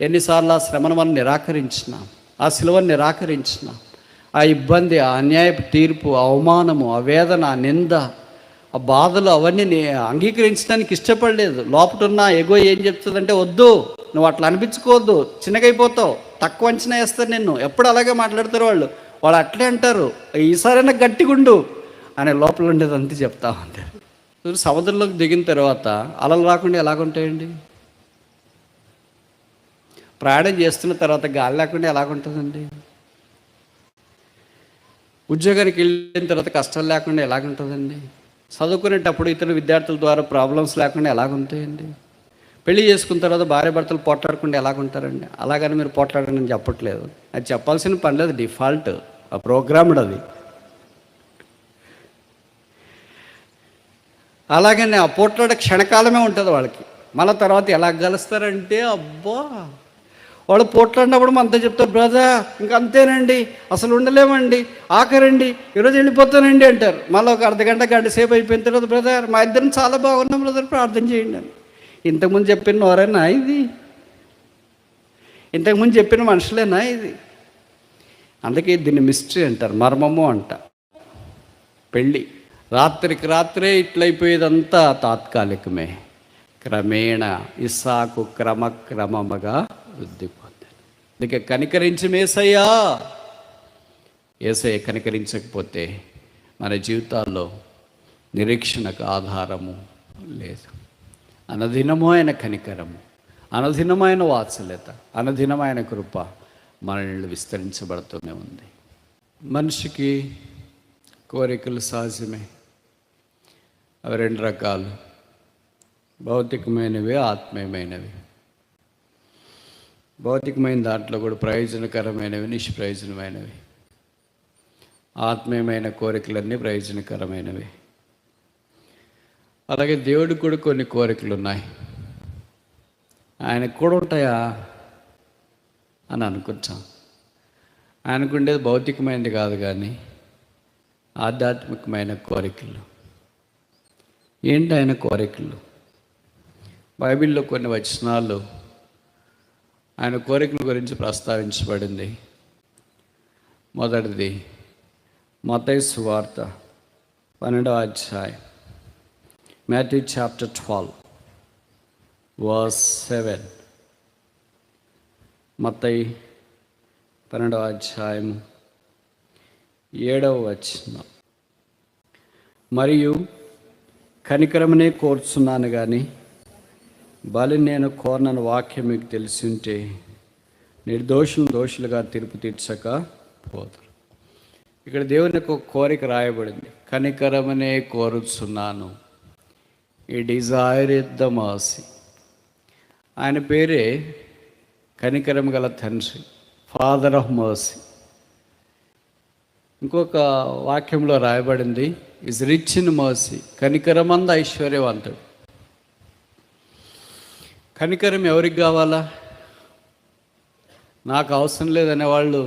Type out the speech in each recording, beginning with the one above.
ఎన్నిసార్లు ఆ శ్రమను మనం నిరాకరించిన, ఆ సిలువను నిరాకరించిన, ఆ ఇబ్బంది, ఆ అన్యాయపు తీర్పు, ఆ అవమానము, ఆ వేదన, ఆ నింద, ఆ బాధలు అవన్నీ అంగీకరించడానికి ఇష్టపడలేదు. లోపల ఉన్న ఎగో ఏం చెప్తుందంటే, వద్దు, నువ్వు అట్లా అనిపించుకోవద్దు, చిన్నగైపోతావు, తక్కువ అంచనా వేస్తారు నిన్ను. ఎప్పుడు అలాగే మాట్లాడతారు వాళ్ళు అట్లే అంటారు, ఈసారైనా గట్టిగుండు అనే లోపల ఉండేది అంతే చెప్తా ఉంటారు. సముద్రంలోకి దిగిన తర్వాత అలలు రాకుండా ఎలాగుంటాయండి? ప్రయాణం చేస్తున్న తర్వాత గాలి లేకుండా ఎలాగుంటుందండి? ఉద్యోగానికి వెళ్ళిన తర్వాత కష్టాలు లేకుండా ఎలాగుంటుందండి? చదువుకునేటప్పుడు ఇతర విద్యార్థుల ద్వారా ప్రాబ్లమ్స్ లేకుండా ఎలాగుంటాయండి? పెళ్లి చేసుకున్న తర్వాత భార్య భర్తలు పోట్లాడకుండా ఎలాగుంటారండి? అలాగని మీరు పోట్లాడండి అని చెప్పట్లేదు, అది చెప్పాల్సిన పని లేదు, డిఫాల్ట్, ఆ ప్రోగ్రామ్డ్ అది. అలాగనే ఆ పోట్లాడే క్షణకాలమే ఉంటుంది వాళ్ళకి. మళ్ళీ తర్వాత ఎలా కలుస్తారంటే, అబ్బా, వాళ్ళు పోట్లాడినప్పుడు మనతో చెప్తారు, బ్రదర్ ఇంక అంతేనండి, అసలు ఉండలేమండి, ఆఖరండి, ఈరోజు వెళ్ళిపోతానండి అంటారు. మళ్ళీ ఒక గంట సేపు అయిపోయిన తర్వాత, బ్రదర్ మా ఇద్దరం చాలా బాగున్నాం బ్రదర్, ప్రార్థన చేయండి అని. ఇంతకుముందు చెప్పిన వారేనా ఇది? ఇంతకుముందు చెప్పిన మనుషులేనా ఇది? అందుకే దీన్ని మిస్టరీ అంటారు, మర్మము అంట. పెళ్ళి రాత్రికి రాత్రే ఇట్లయిపోయేదంతా తాత్కాలికమే. క్రమేణ ఇస్సాకు క్రమక్రమముగా వృద్ధి పొందాడు. అందుకే కనికరించి యేసయ్యా, యేసయ్య కనికరించకపోతే మన జీవితాల్లో నిరీక్షణకు ఆధారము లేదు. అనధినమైన కనికరము, అనధినమైన వాత్సల్యత, అనధినమైన కృప మనల్ని విస్తరించబడుతూనే ఉంది. మనిషికి కోరికలు సహజమే. అవి రెండు రకాలు, భౌతికమైనవి, ఆత్మీయమైనవి. భౌతికమైన దాంట్లో కూడా ప్రయోజనకరమైనవి, నిష్ప్రయోజనమైనవి. ఆత్మీయమైన కోరికలన్నీ ప్రయోజనకరమైనవి. అలాగే దేవుడికి కూడా కొన్ని కోరికలు ఉన్నాయి. ఆయనకు కూడా ఉంటాయా అని అనుకుంటాం. ఆయనకు ఉండేది భౌతికమైనది కాదు కానీ ఆధ్యాత్మికమైన కోరికలు. ఏంటి ఆయన కోరికలు? బైబిల్లో కొన్ని వచనాలు ఆయన కోరికల గురించి ప్రస్తావించబడింది. మొదటిది మత్తయి సువార్త 12వ అధ్యాయం, Matthew chapter 12 verse 7. మత్తయి 12వ అధ్యాయం 7వ వచనం. మరియు కనికరమనే కోరుచున్నాను కానీ బలి నేను కోరనని వాక్యం మీకు తెలిసి ఉంటే నిర్దోషులు దోషులుగా తీర్పు తీర్చక పోతారు. ఇక్కడ దేవుని యొక్క కోరిక రాయబడింది, కనికరమనే కోరుచున్నాను. ఈ డిజైర్ ద మర్సీ. ఆయన పేరే కనికరం గల తండ్రి, ఫాదర్ ఆఫ్ మర్సీ. ఇంకొక వాక్యంలో రాయబడింది, ఈజ్ రిచ్ ఇన్ మర్సీ, కనికరమంద ఐశ్వర్యవంతుడు. కనికరం ఎవరికి కావాలా? నాకు అవసరం లేదనే వాళ్ళు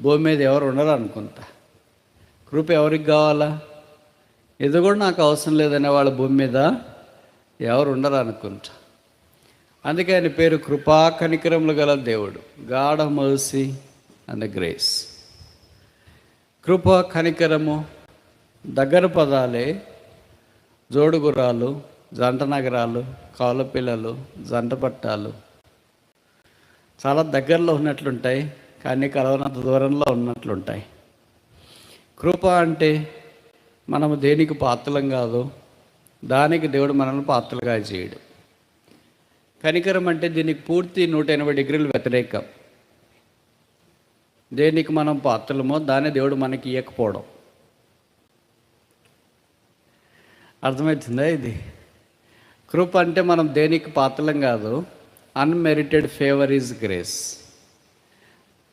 భూమి మీద ఎవరు ఉండరు అనుకుంటా. కృప ఎవరికి కావాలా? ఇది కూడా నాకు అవసరం లేదనే వాళ్ళ భూమి మీద ఎవరు ఉండరు అనుకుంటా. అందుకే ఆయన పేరు కృపా కనికరములు గల దేవుడు, God of mercy and grace. కృప, కనికరము దగ్గర పదాలే. జోడుగుర్రాలు, జంట నగరాలు, కౌల పిల్లలు, జంట పట్టాలు చాలా దగ్గరలో ఉన్నట్లుంటాయి, కానీ కలవనంత దూరంలో ఉన్నట్లుంటాయి. కృప అంటే మనము దేనికి పాత్రలం కాదు, దానికి దేవుడు మనల్ని పాత్రలుగా చేయడు. కనికరం అంటే దీనికి పూర్తి 180 డిగ్రీలు వ్యతిరేకం. దేనికి మనం పాత్రలమో దాన్ని దేవుడు మనకి ఇవ్వకపోవడం. అర్థమవుతుందా ఇది? కృప అంటే మనం దేనికి పాత్రలం కాదు, అన్మెరిటెడ్ ఫేవర్ ఈజ్ గ్రేస్.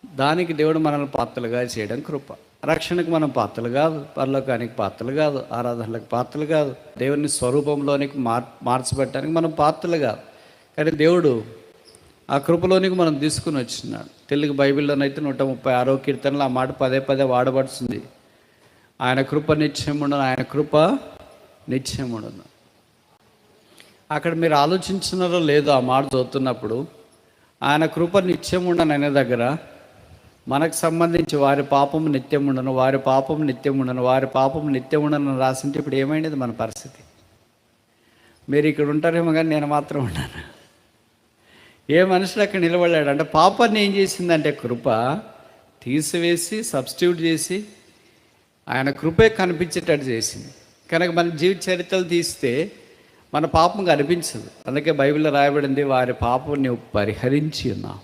దానికి దేవుడు మనల్ని పాత్రలుగా చేయడం కృప. రక్షణకు మనం పాత్రలు కాదు, పరలోకానికి పాత్రలు కాదు, ఆరాధనలకు పాత్రలు కాదు, దేవుని స్వరూపంలోనికి మార్చబెట్టడానికి మనం పాత్రలు కాదు. కానీ దేవుడు ఆ కృపలోనికి మనం తీసుకుని వచ్చినాడు. తెలుగు బైబిల్లోనైతే 136వ కీర్తనలో ఆ మాట పదే పదే వాడబడుతుంది. ఆయన కృప నిత్యముండను, ఆయన కృప నిత్యముండను. అక్కడ మీరు ఆలోచించినారో లేదో, ఆ మాట చదువుతున్నప్పుడు ఆయన కృప నిత్యం ఉండను అనే దగ్గర మనకు సంబంధించి వారి పాపం నిత్యం ఉండను, వారి పాపం నిత్యం ఉండను, వారి పాపం నిత్యం ఉండను రాసింటే ఇప్పుడు ఏమైంది మన పరిస్థితి? మీరు ఇక్కడ ఉంటారేమో కానీ నేను మాత్రం ఉన్నాను. ఏ మనుషులు అక్కడ నిలబడ్డాడు అంటే పాపాన్ని ఏం చేసిందంటే కృప తీసివేసి సబ్స్టిట్యూట్ చేసి ఆయన కృపే కనిపించేటట్టు చేసింది. కనుక మన జీవిత చరిత్రలు తీస్తే మన పాపం కనిపించదు. అందుకే బైబిల్లో రాయబడింది, వారి పాపం నువ్వు పరిహరించి ఉన్నావు.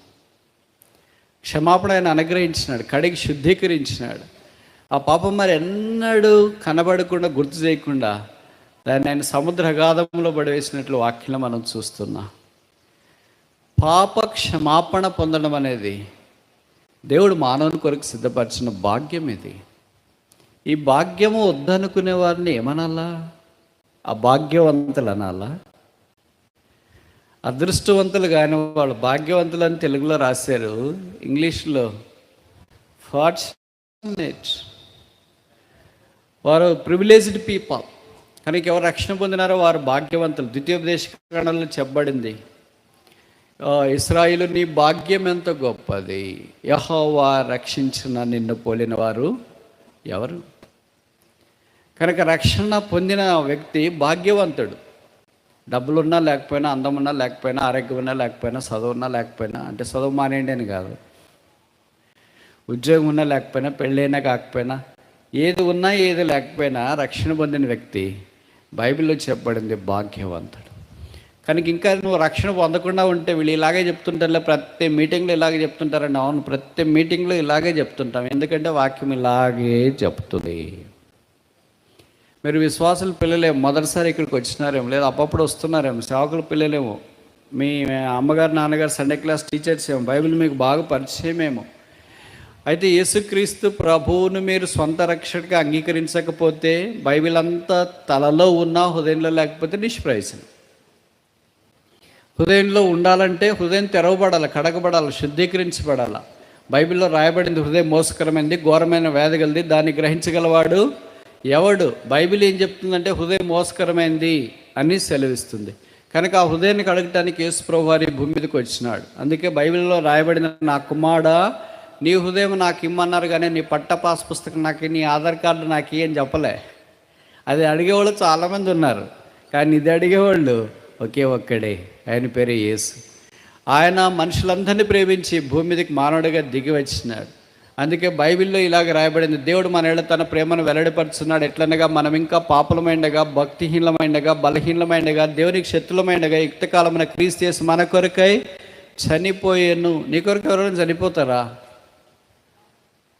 క్షమాపణ ఆయన అనుగ్రహించినాడు, కడిగి శుద్ధీకరించినాడు. ఆ పాపం మరి ఎన్నడూ కనబడకుండా గుర్తు చేయకుండా దాన్ని ఆయన సముద్ర అగాధంలో పడివేసినట్లు వాక్యంలో మనం చూస్తున్నాం. పాప క్షమాపణ పొందడం అనేది దేవుడు మానవుని కొరకు సిద్ధపరిచిన భాగ్యం. ఇది ఈ భాగ్యము వద్దనుకునే వారిని ఏమనాలా? అభాగ్యవంతులు అనాలా? అదృష్టవంతులు కాని వాళ్ళు భాగ్యవంతులు అని తెలుగులో రాశారు, ఇంగ్లీష్లో ఫార్చునేట్. వారు ప్రివిలేజ్డ్ పీపుల్. కనుక ఎవరు రక్షణ పొందినారో వారు భాగ్యవంతులు. ద్వితీయోపదేశకాండంలో చెప్పబడింది, ఇశ్రాయేలు నీ భాగ్యం ఎంత గొప్పది, యెహోవా రక్షించిన నిన్ను పోలిన వారు ఎవరు? కనుక రక్షణ పొందిన వ్యక్తి భాగ్యవంతుడు. డబ్బులున్నా లేకపోయినా, అందం ఉన్నా లేకపోయినా, ఆరోగ్యం ఉన్నా లేకపోయినా, చదువు ఉన్నా లేకపోయినా, అంటే చదువు మానేయండి అని కాదు, ఉద్యోగం ఉన్నా లేకపోయినా, పెళ్ళైనా కాకపోయినా, ఏది ఉన్నా ఏది లేకపోయినా రక్షణ పొందిన వ్యక్తి బైబిల్లో చెప్పబడింది భాగ్యవంతుడు. కనుక ఇంకా నువ్వు రక్షణ పొందకుండా ఉంటే వీళ్ళు ఇలాగే చెప్తుంటారులే, ప్రతి మీటింగ్లో ఇలాగే చెప్తుంటారండి. అవును, ప్రతి మీటింగ్లో ఇలాగే చెప్తుంటాం, ఎందుకంటే వాక్యం ఇలాగే చెప్తుంది. మీరు విశ్వాసుల పిల్లలేమో, మొదటిసారి ఇక్కడికి వచ్చినారేమో, లేదా అప్పుడప్పుడు వస్తున్నారేమో, సేవకుల పిల్లలేమో, మీ అమ్మగారు నాన్నగారు సండే క్లాస్ టీచర్స్ ఏమో, బైబిల్ మీకు బాగా పరిచయమేమో. అయితే యేసుక్రీస్తు ప్రభువును మీరు సొంత రక్షకుడిగా అంగీకరించకపోతే బైబిల్ అంతా తలలో ఉన్నా హృదయంలో లేకపోతే నిష్ప్రయోజనం. హృదయంలో ఉండాలంటే హృదయం తెరవబడాలి, కడగబడాలి, శుద్ధీకరించబడాలి. బైబిల్లో రాయబడింది, హృదయం మోసకరమైంది, ఘోరమైన వ్యాధి గలది, దాన్ని గ్రహించగలవాడు ఎవడు? బైబిల్ ఏం చెప్తుందంటే హృదయం మోసకరమైంది అని సెలవిస్తుంది. కనుక ఆ హృదయాన్ని కడగటానికి యేసు ప్రభువు వారి భూమి మీదకి వచ్చినాడు. అందుకే బైబిల్లో రాయబడిన, నా కుమారుడా నీ హృదయం నాకు ఇమ్మన్నారు కానీ నీ పట్టపాస్ పుస్తకం నాకు, నీ ఆధార్ కార్డు నాకు అని చెప్పలే. అది అడిగేవాళ్ళు చాలామంది ఉన్నారు, కానీ ఇది అడిగేవాళ్ళు ఒకే ఒక్కడే, ఆయన పేరే యేసు. ఆయన మనుషులందరినీ ప్రేమించి భూమి మీదకి మానవుడిగా దిగి వచ్చినాడు. అందుకే బైబిల్లో ఇలాగ రాయబడింది, దేవుడు మన ఏళ్ళ తన ప్రేమను వెల్లడిపరుచున్నాడు. ఎట్లనగా మనం ఇంకా పాపులమైండగా, భక్తిహీనమైండగా, బలహీనమైండగా, దేవునికి శత్రులమైండగా యుక్తకాలమైన క్రీస్తు యేసు మన కొరకై చనిపోయాను. నీ కొరకు ఎవరైనా చనిపోతారా?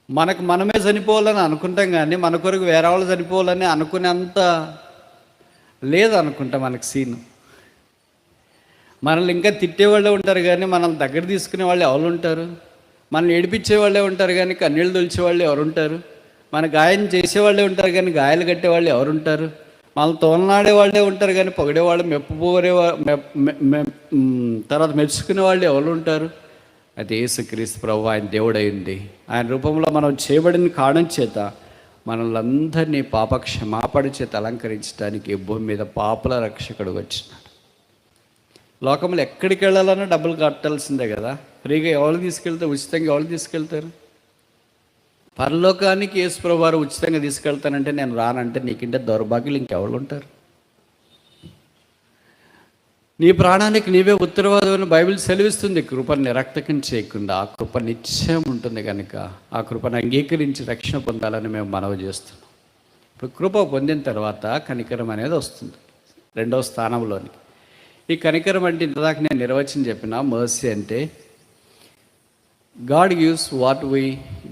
మనకు మనమే చనిపోవాలని అనుకుంటాం, కానీ మన కొరకు వేరే వాళ్ళు చనిపోవాలని అనుకునేంత లేదు అనుకుంటా మనకు సీను. మనల్ని ఇంకా తిట్టేవాళ్ళే ఉంటారు, కానీ మనల్ని దగ్గర తీసుకునే వాళ్ళు ఎవరు ఉంటారు? మనల్ని ఏడిపించే వాళ్ళే ఉంటారు, కానీ కన్నీళ్ళు తులిచేవాళ్ళు ఎవరుంటారు? మన గాయం చేసేవాళ్ళే ఉంటారు, కానీ గాయాలు కట్టేవాళ్ళు ఎవరుంటారు? మనల్ని తోలనాడే వాళ్ళే ఉంటారు, కానీ పొగిడేవాళ్ళు, మెప్పుపోరే తర్వాత మెచ్చుకునే వాళ్ళు ఎవరు ఉంటారు? అది యేసుక్రీస్తు ప్రభువు, ఆయన దేవుడైంది. ఆయన రూపంలో మనం చేయబడిన కారణం చేత మనల్ని అందరినీ పాప క్షమాపణ చేత అలంకరించడానికి భూమి మీద పాపల రక్షకుడు వచ్చినాడు. లోకంలో ఎక్కడికి వెళ్ళాలన్నా డబ్బులు కట్టాల్సిందే కదా. ఫ్రీగా ఎవరు తీసుకెళ్తారు? ఉచితంగా ఎవరు తీసుకెళ్తారు? పరలోకానికి యేసు ప్రభువు వారు ఉచితంగా తీసుకెళ్తానంటే నేను రానంటే నీకంటే దౌర్భాగ్యులు ఇంకెవరు ఉంటారు? నీ ప్రాణానికి నీవే ఉత్తరవాదం బైబిల్ సెలవిస్తుంది. కృపను నిరక్తకం చేయకుండా ఆ కృప నిత్యం ఉంటుంది. కనుక ఆ కృపను అంగీకరించి రక్షణ పొందాలని మేము మనవి చేస్తున్నాం. ఇప్పుడు కృప పొందిన తర్వాత కనికరం అనేది వస్తుంది రెండవ స్థానంలోనికి. ఈ కనికరం అంటే ఇంతదాకా నేను నిర్వచనం చెప్పిన, మర్సీ అంటే God gives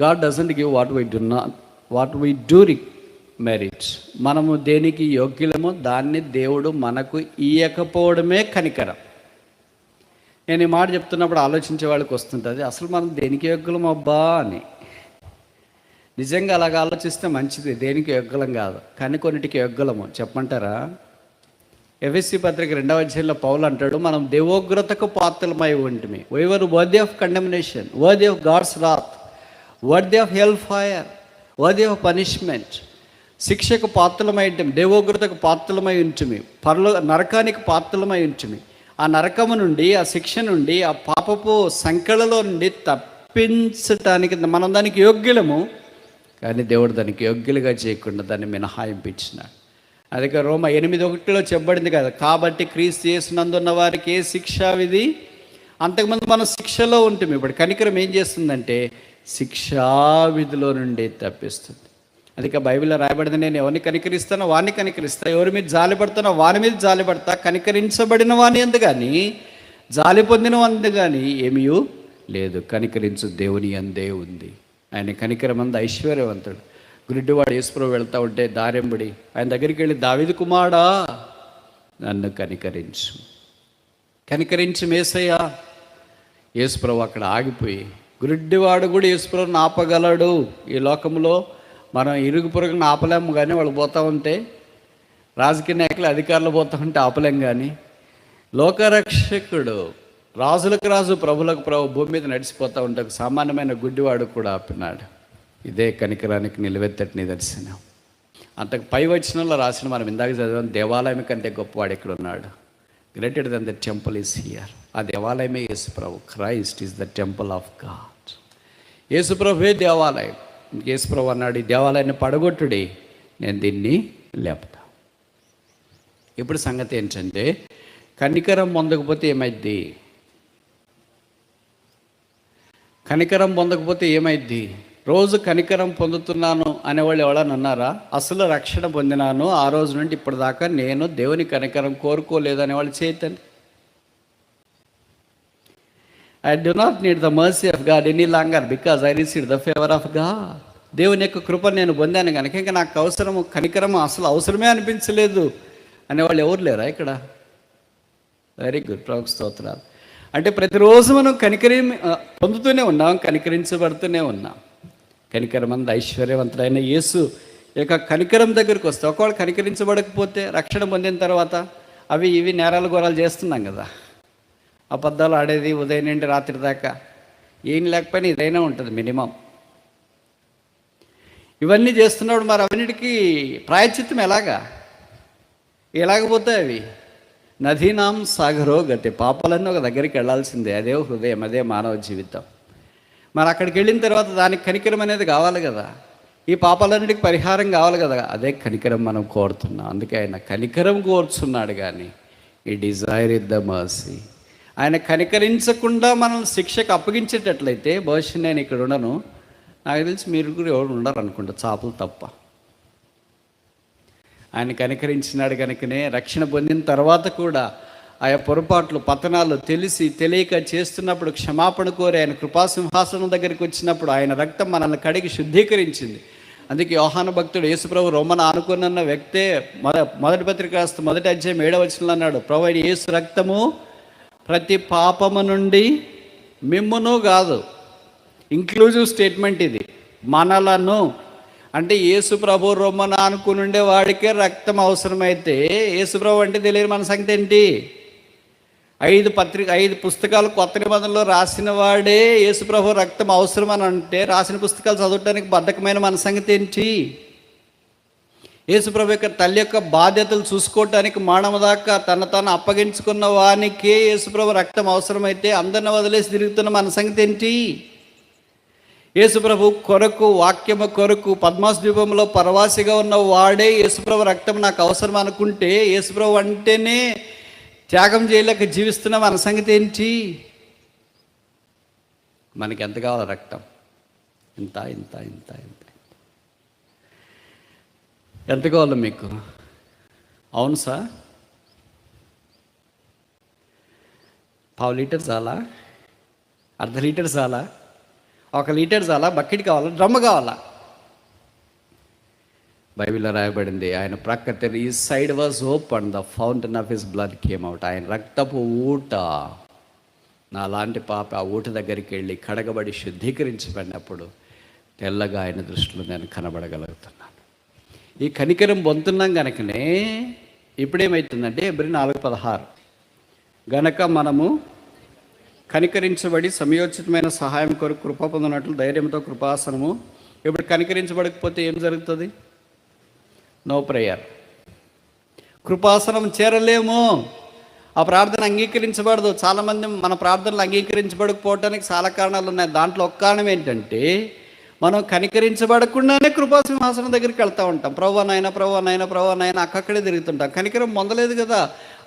God doesn't give what we do merit. మనము దేనికి యోగ్యులమో దాన్ని దేవుడు మనకు ఇయ్యకపోవడమే కనికరం. నేను ఈ మాట చెప్తున్నప్పుడు ఆలోచించే వాళ్ళకి వస్తుంటుంది, అసలు మనం దేనికి యోగ్యులం అబ్బా అని. నిజంగా అలాగ ఆలోచిస్తే మంచిది, దేనికి యోగ్యులం కాదు, కానీ కొన్నిటికి యోగ్యులము. చెప్పమంటారా? ఎఫెసీ పత్రిక 2వ అధ్యాయంలో పౌలు అంటాడు, మనం దేవోగ్రతకు పాత్రలమై ఉంటిమి. We were worthy of condemnation, worthy of God's wrath, worthy of hell fire, worthy of punishment. శిక్షకు పాత్రలమై ఉంటుంది, దేవోగ్రతకు పాత్రలమై ఉంటుంది, నరకానికి పాత్రలమై ఉంటుంది. ఆ నరకము నుండి, ఆ శిక్ష నుండి, ఆ పాపపు సంకెళ్ళలో నుండి తప్పించటానికి మనం దానికి యోగ్యులము. కానీ దేవుడు దానికి యోగ్యులుగా చేయకుండా దాన్ని మినహాయింపించినాడు. అదే రోమ 8:1 చెప్పబడింది కదా, కాబట్టి క్రీస్తు యేసునందున్న వారికి ఏ శిక్షా విధి. అంతకుముందు మనం శిక్షలో ఉంటుంది. ఇప్పుడు కనికరం ఏం చేస్తుందంటే శిక్షావిధిలో నుండి తప్పిస్తుంది. అందుకే బైబిల్లో రాయబడింది, నేను ఎవరిని కనికరిస్తానో వాడిని కనికరిస్తా, ఎవరి మీద జాలి పడతానో వాని మీద జాలి పడతా, కనికరించబడిన వాని అందు కానీ జాలి పొందిన అందు కానీ ఏమీ లేదు. కనికరించు దేవుని అందే ఉంది. ఆయన కనికరమందు ఐశ్వర్యవంతుడు. గుడ్డివాడు యేసుప్రభువు వెళ్తూ ఉంటే దారెంబడి ఆయన దగ్గరికి వెళ్ళి, దావీదు కుమారుడా నన్ను కనికరించు, కనికరించు యేసయ్యా. యేసుప్రభు అక్కడ ఆగిపోయి, గుడ్డివాడు కూడా యేసుప్రభుని ఆపగలడు. ఈ లోకంలో మనం ఇరుగు పొరుగును ఆపలేము, కానీ వాళ్ళు పోతూ ఉంటే, రాజకీయ నాయకులు అధికారులు పోతూ ఉంటే ఆపలేం. కానీ లోకరక్షకుడు, రాజులకు రాజు, ప్రభులకు ప్రభు భూమి మీద నడిచిపోతూ ఉంటే సామాన్యమైన గుడ్డివాడు కూడా ఆపినాడు. ఇదే కనికరానికి నిలువెత్తటి నిదర్శనం. అంతకు పై వచనంలో రాసిన మనం ఇందాక చదివాం, దేవాలయం కంటే గొప్పవాడు ఇక్కడ ఉన్నాడు. Greater than the temple is here. ఆ దేవాలయమే యేసుప్రభు. Christ is the temple of God. యేసుప్రభువే దేవాలయం. యేసుప్రభు అన్నాడు, ఈ దేవాలయాన్ని పడగొట్టుడి, నేను దీన్ని లేపుతా. ఇప్పుడు సంగతి ఏంటంటే, కనికరం పొందకపోతే ఏమైద్ది? కనికరం పొందకపోతే ఏమైద్ది? రోజు కనికరం పొందుతున్నాను అనేవాళ్ళు ఎవరైనా ఉన్నారా? అసలు రక్షణ పొందినాను ఆ రోజు నుండి ఇప్పటిదాకా నేను దేవుని కనికరం కోరుకోలేదు అనేవాళ్ళు చేయతండి. I do not need the mercy of God any longer because I received the favor of God. దేవుని యొక్క కృప నేను పొందాను కనుక ఇంకా నాకు అవసరము కనికరము అసలు అవసరమే అనిపించలేదు అనేవాళ్ళు ఎవరు లేరా ఇక్కడ? వెరీ గుడ్, ప్రభు స్తోత్రాలు. అంటే ప్రతిరోజు మనం పొందుతూనే ఉన్నాం, కనికరించబడుతూనే ఉన్నాం. కనికరమందు ఐశ్వర్యవంతుడైన యేసు యొక్క కనికరం దగ్గరికి వస్తే, ఒకవేళ కనికరించబడకపోతే రక్షణ పొందిన తర్వాత అవి ఇవి నేరాలు ఘోరాలు చేస్తున్నాం కదా, అబద్ధాలు ఆడేది ఉదయం నుండి రాత్రి దాకా, ఏం లేకపోయినా ఇదైనా ఉంటుంది మినిమం. ఇవన్నీ చేస్తున్నప్పుడు మరి అవన్నిటికీ ప్రాయశ్చిత్తం ఎలాగపోతాయి అవి? నదీనాం సాగరో గతి. పాపాలన్నీ ఒక దగ్గరికి వెళ్ళాల్సిందే. అదే హృదయం, అదే మానవ జీవితం. మరి అక్కడికి వెళ్ళిన తర్వాత దానికి కనికరం అనేది కావాలి కదా, ఈ పాపాలన్నిటికి పరిహారం కావాలి కదా, అదే కనికరం మనం కోరుతున్నాం. అందుకే ఆయన కనికరం కోరుచున్నాడు, కానీ ఈ డిజైర్ ఇస్ ద మర్సీ. ఆయన కనికరించకుండా మనం శిక్షకు అప్పగించేటట్లయితే బహుశా నేను ఇక్కడ ఉండను, నాకు తెలిసి మీరు కూడా ఎవరు ఉండరు అనుకుంటా, చాపలు తప్ప. ఆయన కనికరించినాడు కనుకనే రక్షణ పొందిన తర్వాత కూడా ఆయా పొరపాట్లు పతనాలు తెలిసి తెలియక చేస్తున్నప్పుడు క్షమాపణ కోరి ఆయన కృపాసింహాసనం దగ్గరికి వచ్చినప్పుడు ఆయన రక్తం మనల్ని కడిగి శుద్ధీకరించింది. అందుకే యోహాను భక్తుడు యేసుప్రభు రొమ్మను ఆనుకున్న వ్యక్తే మొదటి పత్రిక 1:7 అన్నాడు, ప్రభు యేసు రక్తము ప్రతి పాపము నుండి మిమ్మును కాదు, ఇంక్లూజివ్ స్టేట్మెంట్ ఇది, మనలను. అంటే యేసుప్రభు రొమ్మను ఆనుకునుండే వాడికే రక్తం అవసరమైతే యేసుప్రభు అంటే తెలియని మన సంగతి ఏంటి? 5 పుస్తకాలు కొత్త నిబంధనలో రాసిన వాడే యేసుప్రభు రక్తం అవసరం అని అంటే రాసిన పుస్తకాలు చదవటానికి బద్ధకమైన మన సంగతి ఏంటి? యేసుప్రభు యొక్క తల్లి యొక్క బాధ్యతలు చూసుకోవటానికి మానవ దాకా తను అప్పగించుకున్న వానికే యేసుప్రభు రక్తం అవసరమైతే అందరిని వదిలేసి తిరుగుతున్న మన సంగతి ఏంటి? యేసుప్రభు కొరకు, వాక్యము కొరకు పద్మాస్ ద్వీపంలో పరవాసిగా ఉన్న వాడే యేసుప్రభు రక్తం నాకు అవసరం అనుకుంటే యేసుప్రభు అంటేనే త్యాగం చేయలేక జీవిస్తున్న మన సంగతి ఏంటి? మనకి ఎంత కావాలి రక్తం? ఇంత ఇంత ఇంత ఇంత ఎంత కావాలి మీకు? అవును సార్, 1/2 లీటర్ చాలా? 1/2 లీటర్ చాలా? 1 లీటర్ చాలా? బకెట్ కావాలా? డ్రమ్ము కావాలా? బైబిల్లో రాయబడింది, ఆయన ప్రక్క ఈ side was open, the fountain of his blood came out. ఆయన రక్తపు ఊట, నా లాంటి పాప ఆ ఊట దగ్గరికి వెళ్ళి కడగబడి శుద్ధీకరించబడినప్పుడు తెల్లగా ఆయన దృష్టిలో నేను కనబడగలుగుతున్నాను. ఈ కనికరం పొందుతున్నాం కనుకనే ఇప్పుడేమవుతుందంటే Hebrews 4:16 గనక మనము కనికరించబడి సమయోచితమైన సహాయం కొరకు కృప పొందినట్లు ధైర్యంతో కృపాసనము. ఇప్పుడు కనికరించబడకపోతే ఏం జరుగుతుంది? No prayer. కృపాసనం చేరలేము. ఆ ప్రార్థన అంగీకరించబడదు. చాలామంది మన ప్రార్థనలు అంగీకరించబడకపోవటానికి చాలా కారణాలు ఉన్నాయి. దాంట్లో ఒక కారణం ఏంటంటే, మనం కనికరించబడకుండానే కృపాసింహాసనం దగ్గరికి వెళ్తూ ఉంటాం. ప్రభువా నాయన అక్కడే తిరుగుతుంటాం. కనికరం పొందలేదు కదా,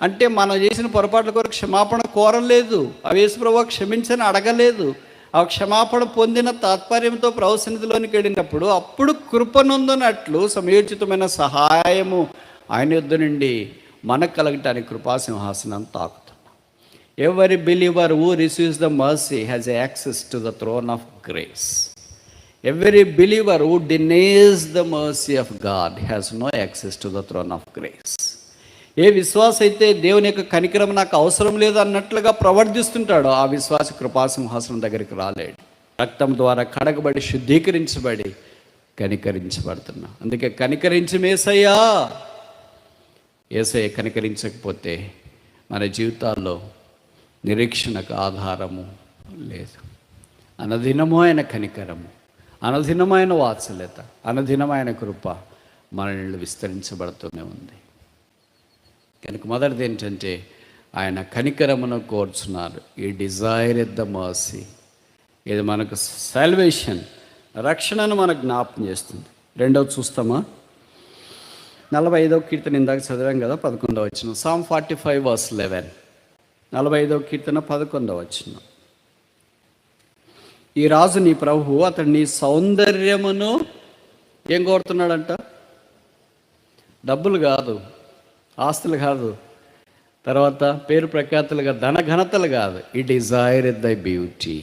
అంటే మనం చేసిన పొరపాట్ల కొరకు క్షమాపణ కోరలేదు. అవి యేసు ప్రభువా క్షమించని అడగలేదు. ఆ క్షమాపణ పొందిన తాత్పర్యంతో ప్రభు సన్నిధిలోనికి వెళ్ళినప్పుడు అప్పుడు కృపనొందనట్లు సమయోచితమైన సహాయము ఆయన యొద్ద నుండి మనకు కలగటానికి కృపాసింహాసనం తాకుతున్నాం. Every believer who receives the mercy has access to the throne of grace. Every believer who denies the mercy of God has no access to the throne of grace. ఏ విశ్వాస అయితే దేవుని యొక్క కనికరం నాకు అవసరం లేదు అన్నట్లుగా ప్రవర్తిస్తుంటాడో ఆ విశ్వాస కృపాసింహాసనం దగ్గరికి రాలేడు. రక్తం ద్వారా కడగబడి శుద్ధీకరించబడి కనికరించబడుతున్నా. అందుకే కనికరించి యేసయ్యా. యేసయ్య కనికరించకపోతే మన జీవితాల్లో నిరీక్షణకు ఆధారము లేదు. అనదినము ఆయన కనికరము, అనధినమైన వాత్సల్యత, అనధినమైన కృప మనల్ని విస్తరించబడుతూనే ఉంది. కనుక మొదటిది ఏంటంటే ఆయన కనికరమును కోరుచున్నారు. ఈ డిజైర్ ఎట్ ద మర్సీ. ఇది మనకు సాల్వేషన్, రక్షణను మనకు జ్ఞాపకం చేస్తుంది. రెండవది చూస్తామా, 45వ కీర్తన ఇందాక చదివాం కదా, 11వ వచనం. Psalm 45:11. 45వ కీర్తన 11వ వచనం. ఈ రాజు నీ ప్రభువు, అతడు నీ సౌందర్యమును ఏం కోరుతున్నాడంట? డబ్బులు కాదు, ఆస్తులు కాదు, తర్వాత పేరు ప్రఖ్యాతులు కాదు, ధన ఘనతలు కాదు. ఈ డిజైర్ ఎట్ దై బ్యూటీ.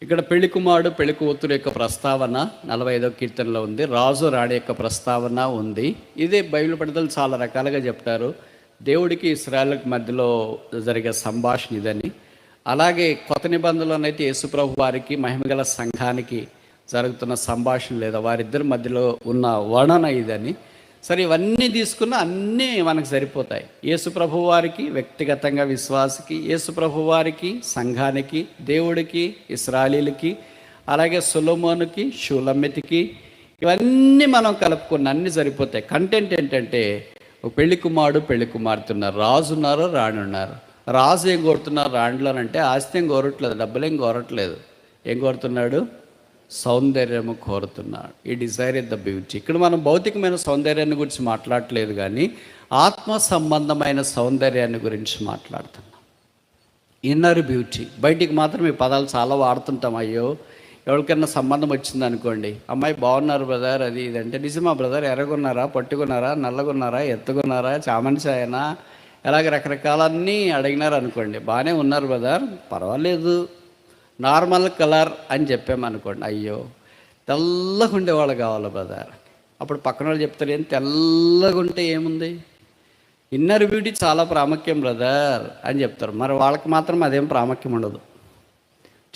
ఇక్కడ పెళ్లి కుమారుడు పెళ్లి కూతురు యొక్క ప్రస్తావన 45వ కీర్తనలో ఉంది. రాజు రాణి యొక్క ప్రస్తావన ఉంది. ఇదే బైబిల్ పండితులు చాలా రకాలుగా చెప్తారు. దేవుడికి ఇశ్రాయేలుకి మధ్యలో జరిగే సంభాషణ ఇదని. అలాగే కొత్త నిబంధనలోనైతే యేసుప్రభు వారికి మహిమగల సంఘానికి జరుగుతున్న సంభాషణ లేదా వారిద్దరి మధ్యలో ఉన్న వర్ణన ఇదని. సరే, ఇవన్నీ తీసుకున్న అన్నీ మనకు సరిపోతాయి. యేసుప్రభు వారికి వ్యక్తిగతంగా విశ్వాసికి, యేసుప్రభు వారికి సంఘానికి, దేవుడికి, ఇశ్రాయేలీలకి, అలాగే సొలొమోనుకి, షూలమ్మెతికి, ఇవన్నీ మనం కలుపుకున్న అన్నీ సరిపోతాయి. కంటెంట్ ఏంటంటే, పెళ్లి కుమారుడు పెళ్లి కుమార్తె ఉన్నారు, రాజు ఉన్నారు, రాణి ఉన్నారు. రాజు ఏం కోరుతున్నారు రాణిలోనంటే? ఆస్తి ఏం కోరట్లేదు, డబ్బులు ఏం కోరట్లేదు. ఏం కోరుతున్నాడు? సౌందర్యము కోరుతున్నాడు. ఈ డిజైర్ ఎట్ ద బ్యూటీ. ఇక్కడ మనం భౌతికమైన సౌందర్యాన్ని గురించి మాట్లాడట్లేదు, కానీ ఆత్మ సంబంధమైన సౌందర్యాన్ని గురించి మాట్లాడుతున్నాం. Inner beauty. బయటికి మాత్రం ఈ పదాలు చాలా వాడుతుంటాం. అయ్యో, ఎవరికైనా సంబంధం వచ్చింది అనుకోండి, అమ్మాయి బాగున్నారు బ్రదర్, అది ఇది అంటే, నిజమా బ్రదర్? ఎర్రగొన్నారా, పట్టుకున్నారా, నల్లగొన్నారా, ఎత్తుకున్నారా, చామంచాయనా, అలాగే రకరకాలన్నీ అడిగినారు అనుకోండి. బాగానే ఉన్నారు బ్రదర్, పర్వాలేదు, నార్మల్ కలర్ అని చెప్పామనుకోండి, అయ్యో తెల్లగా ఉండేవాళ్ళు కావాలి బ్రదర్. అప్పుడు పక్కన వాళ్ళు చెప్తారు, ఏం తెల్లగా ఉంటే ఏముంది, ఇన్నర్ బ్యూటీ చాలా ప్రాముఖ్యం బ్రదర్ అని చెప్తారు. మరి వాళ్ళకి మాత్రం అదేం ప్రాముఖ్యం ఉండదు.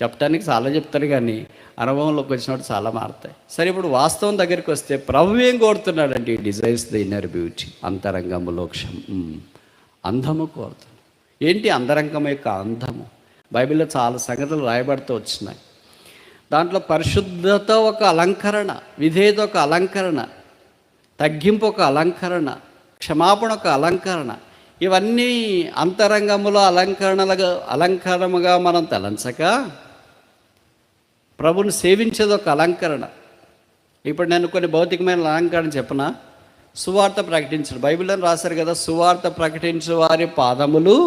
చెప్పడానికి చాలా చెప్తారు, కానీ అనుభవంలోకి వచ్చినప్పుడు చాలా మారుతాయి. సరే, ఇప్పుడు వాస్తవం దగ్గరికి వస్తే ప్రభు ఏం కోరుతున్నాడంటే, ఈ డిజైర్స్ ద ఇన్నర్ బ్యూటీ. అంతరంగము లోక్షం, అందము కోరుతున్నాడు. ఏంటి అంతరంగం యొక్క అందము? బైబిల్లో చాలా సంగతులు రాయబడుతూ వచ్చినాయి. దాంట్లో పరిశుద్ధత ఒక అలంకరణ, విధేయత ఒక అలంకరణ, తగ్గింపు ఒక అలంకరణ, క్షమాపణ ఒక అలంకరణ. ఇవన్నీ అంతరంగములో అలంకరణముగా మనం తలంచక ప్రభుని సేవించేది ఒక అలంకరణ. ఇప్పుడు నేను కొన్ని భౌతికమైన అలంకరణ చెప్పనా? సువార్త ప్రకటించడం. బైబిల్లో రాశారు కదా, సువార్త ప్రకటించే వారి పాదములు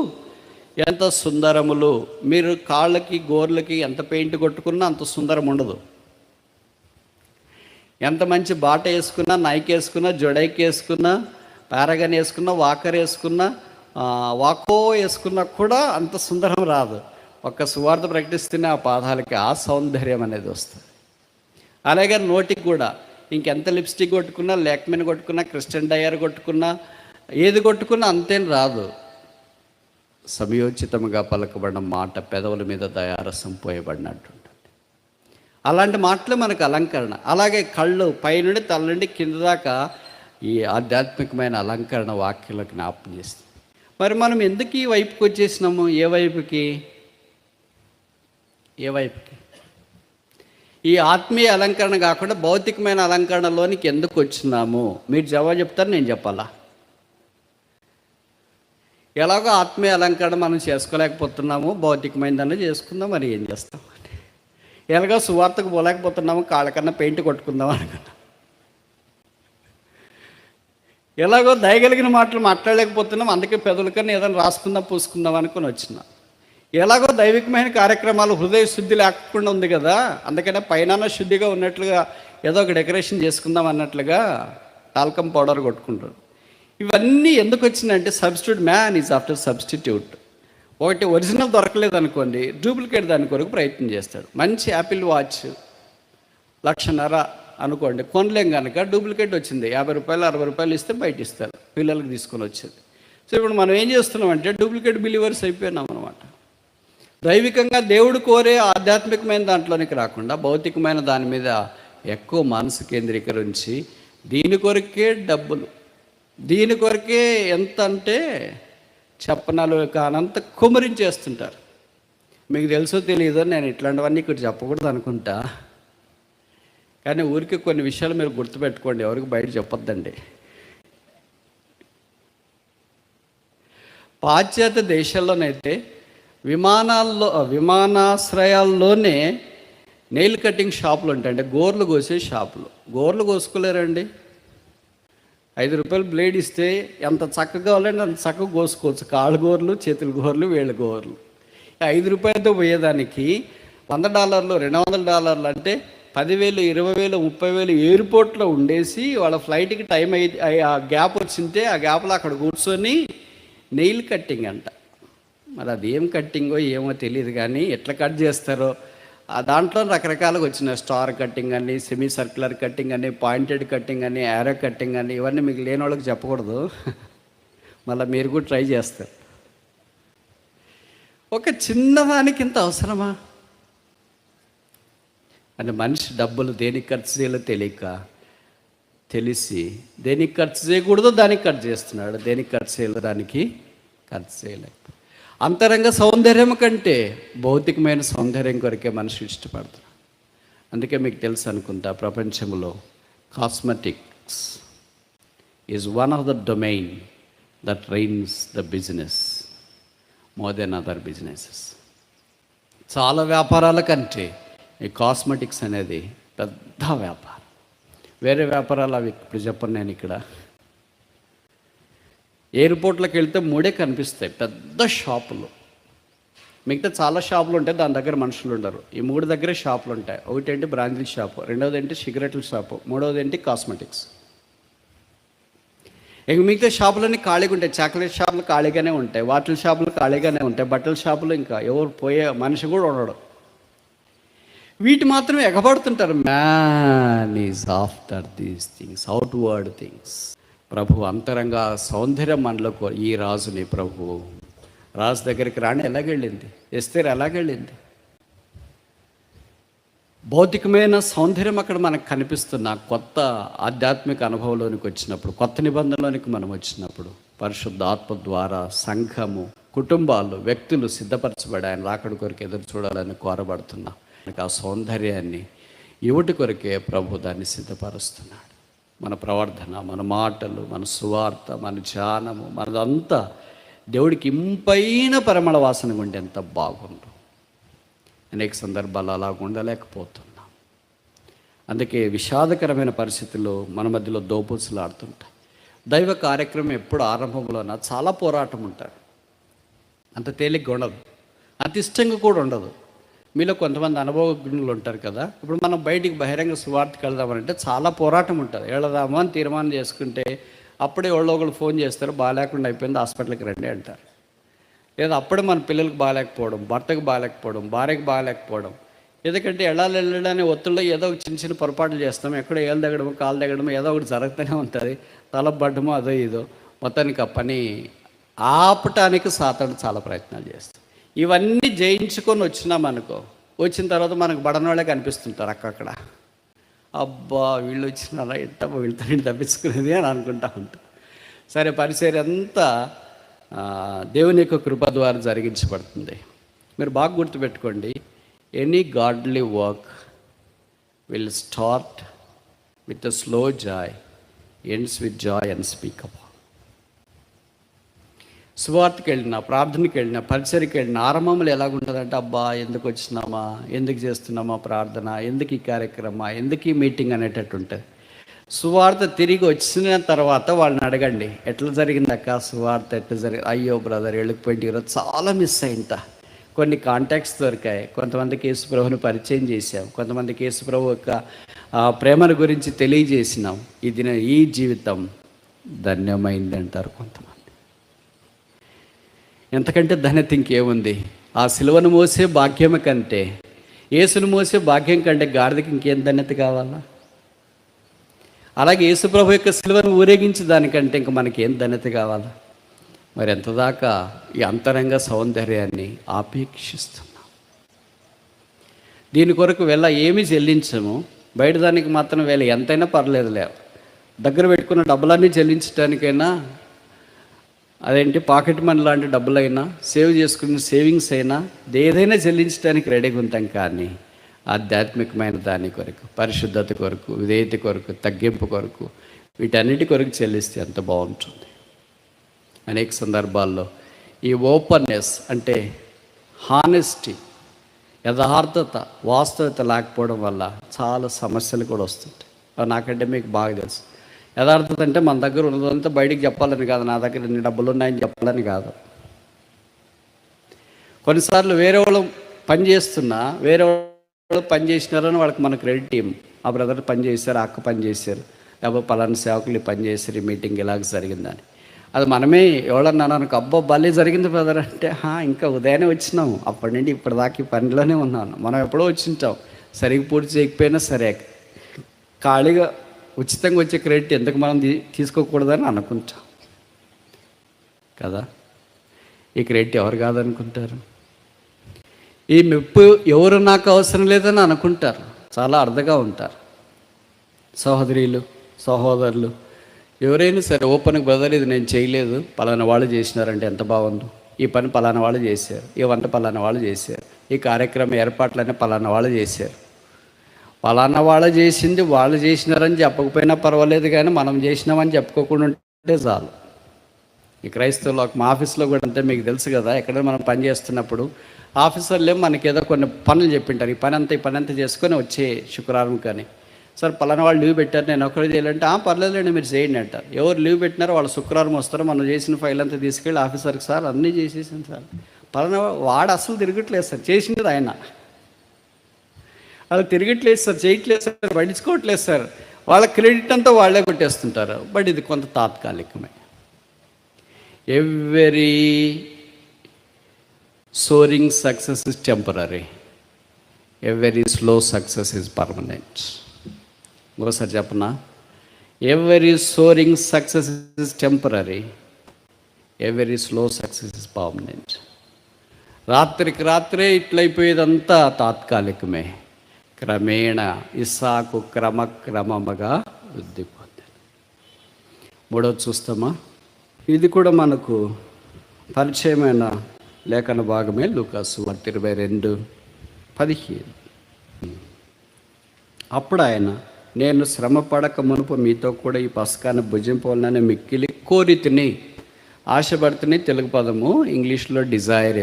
ఎంత సుందరములు. మీరు కాళ్ళకి గోర్లకి ఎంత పెయింట్ కొట్టుకున్నా అంత సుందరం ఉండదు. ఎంత మంచి బాట వేసుకున్నా, నైక్ వేసుకున్నా, జొడైకి వేసుకున్నా, పారగాన్ వేసుకున్నా, వాకర్ వేసుకున్నా, వాకో వేసుకున్నా కూడా అంత సుందరం రాదు. ఒక్క సువార్త ప్రకటిస్తూనే ఆ పాదాలకి ఆ సౌందర్యం అనేది వస్తుంది. అలాగే నోటికి కూడా ఇంకెంత లిప్స్టిక్ కొట్టుకున్నా, లాక్మెన్ కొట్టుకున్నా, క్రిస్టియన్ డయర్ కొట్టుకున్నా, ఏది కొట్టుకున్నా అంతేం రాదు. సమయోచితముగా పలకబడిన మాట పెదవుల మీద దయారసం పోయబడినట్టు. అలాంటి మాటలే మనకు అలంకరణ. అలాగే కళ్ళు పైనుండి తల నుండి కింద దాకా ఈ ఆధ్యాత్మికమైన అలంకరణ వాక్యాలకు జ్ఞాపకం చేస్తుంది. మరి మనం ఎందుకు ఈ వైపుకి వచ్చేసినాము? ఏ వైపుకి? ఈ ఆత్మీయ అలంకరణ కాకుండా భౌతికమైన అలంకరణలోనికి ఎందుకు వచ్చినాము? మీరు జవాబు చెప్తారు, నేను చెప్పాలా? ఎలాగో ఆత్మీయ అలంకరణ మనం చేసుకోలేకపోతున్నాము, భౌతికమైనదన్నా చేసుకుందాం, మరి ఏం చేస్తాం. ఎలాగో సువార్తకు పోలేకపోతున్నాము, కాళ్ళకన్నా పెయింట్ కొట్టుకుందాం అనుకున్నాం. ఎలాగో దయగలిగిన మాటలు మాట్లాడలేకపోతున్నాం, అందుకే పెదవులకన్నా ఏదైనా రాసుకుందాం పూసుకుందాం అనుకుని వచ్చినా. ఎలాగో దైవికమైన కార్యక్రమాలు హృదయ శుద్ధి లేకుండా ఉంది కదా, అందుకనే పైన శుద్ధిగా ఉన్నట్లుగా ఏదో ఒక డెకరేషన్ చేసుకుందాం అన్నట్లుగా టాల్కమ్ పౌడర్ కొట్టుకుంటారు. ఇవన్నీ ఎందుకు వచ్చినాయంటే substitute man is after substitute. ఒకటి ఒరిజినల్ దొరకలేదు అనుకోండి, డూప్లికేట్ దాని కొరకు ప్రయత్నం చేస్తాడు. మంచి యాపిల్ వాచ్ 1,50,000 అనుకోండి, కొనలేం కనుక డూప్లికేట్ వచ్చింది, 50 రూపాయలు 60 రూపాయలు ఇస్తే బయట ఇస్తారు, పిల్లలకి తీసుకొని వచ్చేది. సో ఇప్పుడు మనం ఏం చేస్తున్నామంటే డూప్లికేట్ బిలీవర్స్ అయిపోయినాం అనమాట. దైవికంగా దేవుడు కోరే ఆధ్యాత్మికమైన దాంట్లోనికి రాకుండా భౌతికమైన దాని మీద ఎక్కువ మనసు కేంద్రీకరించి దీని కొరకే డబ్బులు, దీని కొరకే ఎంత అంటే చెప్పనాలు కానంత కుమరించేస్తుంటారు. మీకు తెలుసో తెలియదో, నేను ఇట్లాంటివన్నీ ఇక్కడ చెప్పకూడదు అనుకుంటా, కానీ ఊరికి కొన్ని విషయాలు మీరు గుర్తుపెట్టుకోండి, ఎవరికి బయట చెప్పొద్దండి. పాశ్చాత్య దేశాల్లోనైతే విమానాశ్రయాల్లోనే నెయిల్ కటింగ్ షాపులు ఉంటాయి, అంటే గోర్లు కోసే షాపులు. గోర్లు కోసుకోలేరండి, 5 రూపాయలు బ్లేడ్ ఇస్తే ఎంత చక్కగా కావాలంటే అంత చక్కగా కోసుకోవచ్చు, కాళ్ళ గోర్లు, చేతుల గోర్లు, వేళ్ళ గోర్లు. 5 రూపాయలతో పోయేదానికి $100 $200 అంటే 10,000 20,000 30,000 ఎయిర్పోర్ట్లో ఉండేసి వాళ్ళ ఫ్లైట్కి టైం ఆ గ్యాప్ వచ్చింటే ఆ గ్యాప్లో అక్కడ కూర్చొని నెయిల్ కట్టింగ్ అంట. మరి అది ఏం కట్టింగో ఏమో తెలియదు, కానీ ఎట్లా కట్ చేస్తారో దాంట్లో రకరకాలుగా వచ్చినాయి. స్టార్ కట్టింగ్ అని, సెమీ సర్క్యులర్ కట్టింగ్ అని, పాయింటెడ్ కట్టింగ్ అని, యారో కట్టింగ్ అని. ఇవన్నీ మీకు లేని వాళ్ళకి చెప్పకూడదు, మళ్ళీ మీరు కూడా ట్రై చేస్తారు. ఒక చిన్నదానికి ఇంత అవసరమా అంటే మనిషి డబ్బులు దేనికి ఖర్చు చేయాలో తెలిసి దేనికి ఖర్చు చేయకూడదో దానికి ఖర్చు చేస్తున్నాడు, దేనికి ఖర్చు చేయాలో దానికి ఖర్చు చేయలేక. అంతరంగ సౌందర్యం కంటే భౌతికమైన సౌందర్యం కొరకే మనిషి ఇష్టపడుతున్నాడు. అందుకే మీకు తెలుసు అనుకుంటా, ప్రపంచంలో cosmetics is one of the domain that reigns the business more than other businesses. చాలా వ్యాపారాల కంటే ఈ కాస్మెటిక్స్ అనేది పెద్ద వ్యాపారం. వేరే వ్యాపారాలు అవి ఇప్పుడు చెప్పను నేను. ఇక్కడ ఎయిర్పోర్ట్లోకి వెళ్తే 3 కనిపిస్తాయి పెద్ద షాపులు, మిగతా చాలా షాపులు ఉంటాయి, దాని దగ్గర మనుషులు ఉండరు. ఈ 3 దగ్గరే షాపులు ఉంటాయి. ఒకటి ఏంటి బ్రాండీ షాపు, రెండవది ఏంటి సిగరెట్ల షాపు, మూడవది ఏంటి కాస్మెటిక్స్. ఇక మిగతా షాపులన్నీ ఖాళీగా ఉంటాయి. చాక్లెట్ షాపులు ఖాళీగానే ఉంటాయి, వాటిల షాపులు ఖాళీగానే ఉంటాయి, బట్టల షాపులు ఇంకా ఎవరు పోయే మనిషి కూడా ఉండడు. వీటి మాత్రం ఎగబడుతుంటారు. Man is after these things, outward things. ప్రభు అంతరంగ సౌందర్యం మనలో ఈ రాజుని ప్రభు రాజు దగ్గరికి రాణి ఎలాగెళ్ళింది, ఎస్తేర్ ఎలాగెళ్ళింది. భౌతికమైన సౌందర్యం అక్కడ మనకు కనిపిస్తున్న కొత్త ఆధ్యాత్మిక అనుభవంలోనికి వచ్చినప్పుడు, కొత్త నిబంధనలోనికి మనం వచ్చినప్పుడు పరిశుద్ధ ఆత్మ ద్వారా సంఘము, కుటుంబాలు, వ్యక్తులు సిద్ధపరచబడి ఆయన రాకడ కొరకు ఎదురు చూడాలని కోరబడుతున్నాం. ఆ సౌందర్యాన్ని ఇవుటి కొరకే ప్రభు దాన్ని సిద్ధపరుస్తున్నాడు. మన ప్రవర్తన, మన మాటలు, మన సువార్త, మన ధ్యానము, మనదంతా దేవుడికి ఇంపైన పరిమళ వాసన ఉండి ఎంత బాగుండు. అనేక సందర్భాలు అలా ఉండలేకపోతున్నాం. అందుకే విషాదకరమైన పరిస్థితుల్లో మన మధ్యలో దోపుసులాడుతుంటాయి. దైవ కార్యక్రమం ఎప్పుడు ఆరంభంలోన చాలా పోరాటం ఉంటారు. అంత తేలిగ్గా ఉండదు, అంత ఇష్టంగా కూడా ఉండదు. మీలో కొంతమంది అనుభవజ్ఞులు ఉంటారు కదా. ఇప్పుడు మనం బయటికి బహిరంగ సువార్తకి వెళ్దామంటే చాలా పోరాటం ఉంటుంది. వెళదాము అని తీర్మానం చేసుకుంటే అప్పుడే ఒకళ్ళు ఫోన్ చేస్తారు, బాగాలేకుండా అయిపోయింది హాస్పిటల్కి రండి అంటారు. లేదా అప్పుడే మన పిల్లలకు బాగాలేకపోవడం, భర్తకు బాగాలేకపోవడం, భార్యకు బాగాలేకపోవడం. ఎందుకంటే వెళ్ళాలని ఒత్తిడిలో ఏదో ఒక చిన్న చిన్న పొరపాట్లు చేస్తాం. ఎక్కడో ఏళ్ళు తగ్గడము, కాలు తగ్గడము, ఏదో ఒకటి జరుగుతూనే ఉంటుంది. తలబడ్డమో అదో ఇదో. మొత్తానికి ఆ పని ఆపటానికి సాతాను చాలా ప్రయత్నాలు చేస్తాం. ఇవన్నీ జయించుకొని వచ్చినామనుకో, వచ్చిన తర్వాత మనకు బడనోళ్ళే కనిపిస్తుంటారు అక్కడక్కడ. అబ్బా వీళ్ళు వచ్చినారా, ఎంత వీళ్ళతో తప్పించుకునేది అని అనుకుంటా ఉంటాం. సరే, పరిచర్య అంతా దేవుని యొక్క కృప ద్వారా జరిగించబడుతుంది. మీరు బాగా గుర్తుపెట్టుకోండి, any godly work will start with a slow joy, ends with joy unspeakable. సువార్తకి వెళ్ళినా, ప్రార్థనకి వెళ్ళినా, పరిచర్కి వెళ్ళినా ఆరంభంలో ఎలాగుంటుందంటే, అబ్బా ఎందుకు వచ్చినామా, ఎందుకు చేస్తున్నామా ప్రార్థన, ఎందుకు ఈ కార్యక్రమం, ఎందుకు ఈ మీటింగ్ అనేటట్టు ఉంటుంది. సువార్త తిరిగి వచ్చిన తర్వాత వాళ్ళని అడగండి, ఎట్లా జరిగింది అక్క సువార్త, ఎట్లా జరిగింది, అయ్యో బ్రదర్ వెళ్ళిపోయింది, ఈరోజు చాలా మిస్ అయిందా. కొన్ని కాంటాక్ట్స్ దొరికాయి, కొంతమందికి యేసుప్రభుని పరిచయం చేశాం, కొంతమందికి యేసుప్రభు యొక్క ప్రేమను గురించి తెలియజేసినాం. ఈ జీవితం ధన్యమైంది అంటారు కొంతమంది. ఎంతకంటే ధన్యత ఇంకేముంది? ఆ సిలువను మోసే భాగ్యం కంటే, యేసును మోసే భాగ్యం కంటే గాడిదకి ఇంకేం ధన్యత కావాలా? అలాగే యేసుప్రభు యొక్క సిలువను ఊరేగించే దానికంటే ఇంక మనకేం ధన్యత కావాలా? మరి ఎంతదాకా ఈ అంతరంగ సౌందర్యాన్ని ఆపేక్షిస్తున్నాం. దీని కొరకు ఏమీ చెల్లించము, బయట దానికి మాత్రం ఎంతైనా పర్లేదులే, దగ్గర పెట్టుకున్న డబ్బులన్నీ చెల్లించడానికైనా, అదేంటి పాకెట్ మనీ లాంటి డబ్బులైనా, సేవ్ చేసుకున్న సేవింగ్స్ అయినా, ఏదైనా చెల్లించడానికి రెడీగా ఉంటాం. కానీ ఆధ్యాత్మికమైన దాని కొరకు, పరిశుద్ధత కొరకు, విధేయత కొరకు, తగ్గింపు కొరకు, వీటన్నిటి కొరకు చెల్లిస్తే ఎంత బాగుంటుంది. అనేక సందర్భాల్లో ఈ ఓపెన్నెస్ అంటే హానెస్టీ, యథార్థత, వాస్తవత లేకపోవడం వల్ల చాలా సమస్యలు కూడా వస్తుంటాయి. నాకంటే మీకు బాగా తెలుసు. యథార్థత అంటే మన దగ్గర ఉన్నదంతా బయటికి చెప్పాలని కాదు, నా దగ్గర ఇన్ని డబ్బులు ఉన్నాయని చెప్పాలని కాదు. కొన్నిసార్లు వేరే వాళ్ళు పని చేస్తున్నా, వేరే వాళ్ళు పని చేసినారని వాళ్ళకి మన క్రెడిట్ టీం, ఆ బ్రదర్ పని చేశారు, ఆ అక్క పని చేశారు, లేకపోతే పలానా సేవకులు పని చేశారు, ఈ మీటింగ్ ఇలాగ జరిగిందని. అది మనమే ఎవడన్నా అనుకో, అబ్బో భలే జరిగింది బ్రదర్ అంటే, ఇంకా ఉదయాన్నే వచ్చినాము, అప్పటి నుండి ఇప్పటిదాకా ఈ పనిలోనే ఉన్నాను. మనం ఎప్పుడో వచ్చింటాం, సరిగ్గా పూర్తి చేయకపోయినా సరే, ఖాళీగా ఉచితంగా వచ్చే క్రెడిట్ ఎందుకు మనం తీసుకోకూడదని అనుకుంటాం కదా. ఈ క్రెడిట్ ఎవరు కాదనుకుంటారు? ఈ మెప్పు ఎవరు నాకు అవసరం లేదని అనుకుంటారు, చాలా అర్థంగా ఉంటారు. సహోదరులు, సహోదరులు ఎవరైనా సరే ఓపెన్గా బ్రదర్ ఇది నేను చేయలేదు, పలానా వాళ్ళు చేసినారంటే ఎంత బాగుందో, ఈ పని పలానా వాళ్ళు చేశారు, ఈ వంట పలానా వాళ్ళు చేశారు, ఈ కార్యక్రమం ఏర్పాట్లన్నీ పలానా వాళ్ళు చేశారు. పలానా వాళ్ళు చేసింది వాళ్ళు చేసినారని చెప్పకపోయినా పర్వాలేదు, కానీ మనం చేసినామని చెప్పుకోకుండా ఉంటే చాలు. ఈ క్రైస్తవులు మా ఆఫీస్లో కూడా అంతే, మీకు తెలుసు కదా. ఎక్కడైనా మనం పని చేస్తున్నప్పుడు ఆఫీసర్లు మనకి ఏదో కొన్ని పనులు చెప్పింటారు, ఈ పని అంతా చేసుకొని వచ్చే శుక్రవారం కానీ, సార్ పలానా వాళ్ళు లీవ్ పెట్టారు నేను ఒకరు చేయాలంటే పర్లేదులేండి మీరు చేయండి అంటారు. ఎవరు లీవ్ పెట్టినారో వాళ్ళు శుక్రవారం వస్తారో, మనం చేసిన ఫైల్ అంతా తీసుకెళ్ళి ఆఫీసర్కి, సార్ అన్నీ చేసేసాను సార్, పలానా వాడు అసలు తిరగట్లేదు సార్, చేసింది ఆయన, వాళ్ళు తిరగట్లేదు సార్, చేయట్లేదు సార్, పట్టించుకోవట్లేదు సార్, వాళ్ళ క్రెడిట్ అంతా వాళ్ళే కొట్టేస్తుంటారు. బట్ ఇది కొంత తాత్కాలికమే. Every soaring success is temporary, every slow success is permanent. మరోసారి చెప్పనా? Every soaring success is temporary, every slow success is permanent. రాత్రికి రాత్రే ఇట్లయిపోయేదంతా తాత్కాలికమే. క్రమేణ ఇస్సాకు క్రమక్రమముగా వృద్ధి పొందాడు. మూడవది చూస్తామా? ఇది కూడా మనకు పరిచయమైన లేఖన భాగమే, లూకాసు 22:15. అప్పుడు ఆయన, నేను శ్రమ పడక మునుపు మీతో కూడా ఈ పస్కాన్ని భుజింపాలని మిక్కిలి కోరితిని, ఆశపడుతుని తెలుగు పదము, ఇంగ్లీష్లో డిజైర్,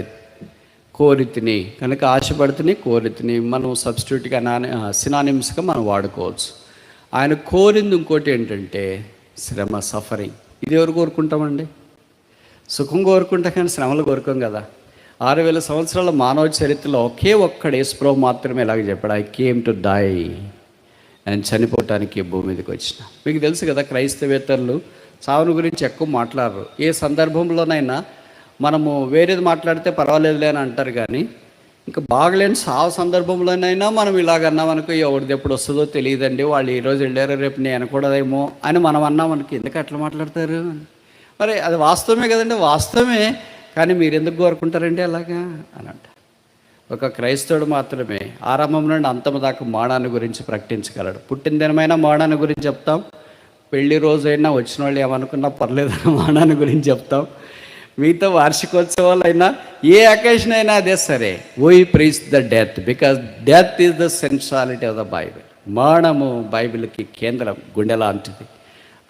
కోరితిని కనుక ఆశపడుతుని, కోరితిని మనం సబ్స్టిట్యూట్గా సినానిమ్స్గా మనం వాడుకోవచ్చు. ఆయన కోరింది ఇంకోటి ఏంటంటే శ్రమ, సఫరింగ్. ఇది ఎవరు కోరుకుంటామండి? సుఖం కోరుకుంటాం కానీ శ్రమలు కోరుకోం కదా. 6000 సంవత్సరాల మానవ చరిత్రలో ఒకే ఒక్కడు యేసుప్రభు మాత్రమే ఇలాగ చెప్పాడు, ఐ కేమ్ టు డై, నేను చనిపోవటానికి భూమి మీదకి వచ్చిన. మీకు తెలుసు కదా, క్రైస్తవేతరులు చావుని గురించి ఎక్కువ మాట్లాడరు. ఏ సందర్భంలోనైనా మనము వేరేది మాట్లాడితే పర్వాలేదులే అని అంటారు, కానీ ఇంకా బాగలేని సావు సందర్భంలోనైనా మనం ఇలాగన్నాం అనుకో, ఎవరిది ఎప్పుడు వస్తుందో తెలియదండి, వాళ్ళు ఈరోజు వెళ్ళారో రేపు నేను అనకూడదేమో అని మనం అన్నాం అనుకో, ఎందుకు అట్లా మాట్లాడతారు? మరి అది వాస్తవమే కదండి, వాస్తవమే, కానీ మీరు ఎందుకు కోరుకుంటారండి అలాగా అని అంట. ఒక క్రైస్తవుడు మాత్రమే ఆరంభం నుండి అంతం దాకా మరణాన్ని గురించి ప్రకటించగలడు. పుట్టిన దినమైనా మరణాన్ని గురించి చెప్తాం, పెళ్లి రోజైనా వచ్చిన వాళ్ళు ఏమనుకున్నా పర్లేదని మరణాన్ని గురించి చెప్తాం, మిగతా వార్షికోత్సవాలు అయినా ఏ అకేషన్ అయినా అదే సరే, we preach the death because death is the sensuality of the Bible. మరణము బైబిల్కి కేంద్రం, గుండె లాంటిది.